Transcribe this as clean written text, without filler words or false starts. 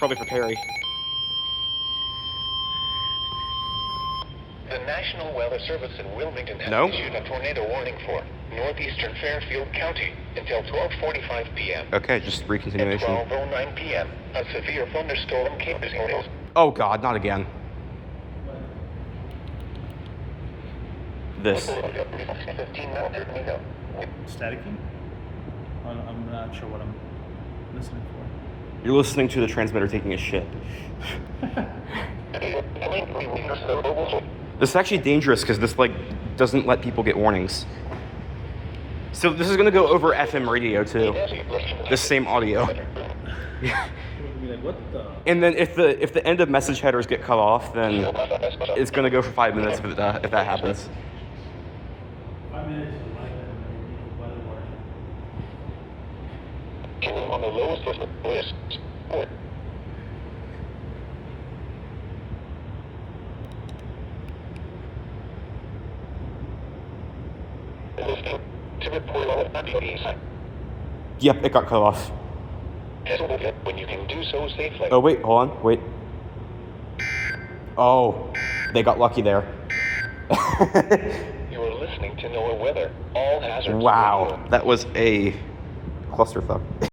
probably for Terry. The National Weather Service in Wilmington has No? issued a tornado warning for northeastern Fairfield County until 12:45 p.m. Okay, just At recontinuation. 12:09 p.m., a severe thunderstorm came to hills. Oh God, not again. This. 1500 Nino. Staticky? I'm not sure what I'm listening for. You're listening to the transmitter taking a shit. This is actually dangerous because this doesn't let people get warnings. So this is gonna go over FM radio too. This same audio. You'll be like, what the? And then if the end of message headers get cut off, then it's gonna go for 5 minutes if that happens. 5 minutes is like weather warning. On the lowest of the list. To report all BBs. Yep, it got cut off. When you can do so safely. Oh wait, hold on, wait. Oh, they got lucky there. You are listening to NOAA Weather. All hazards. Wow, that was a clusterfuck.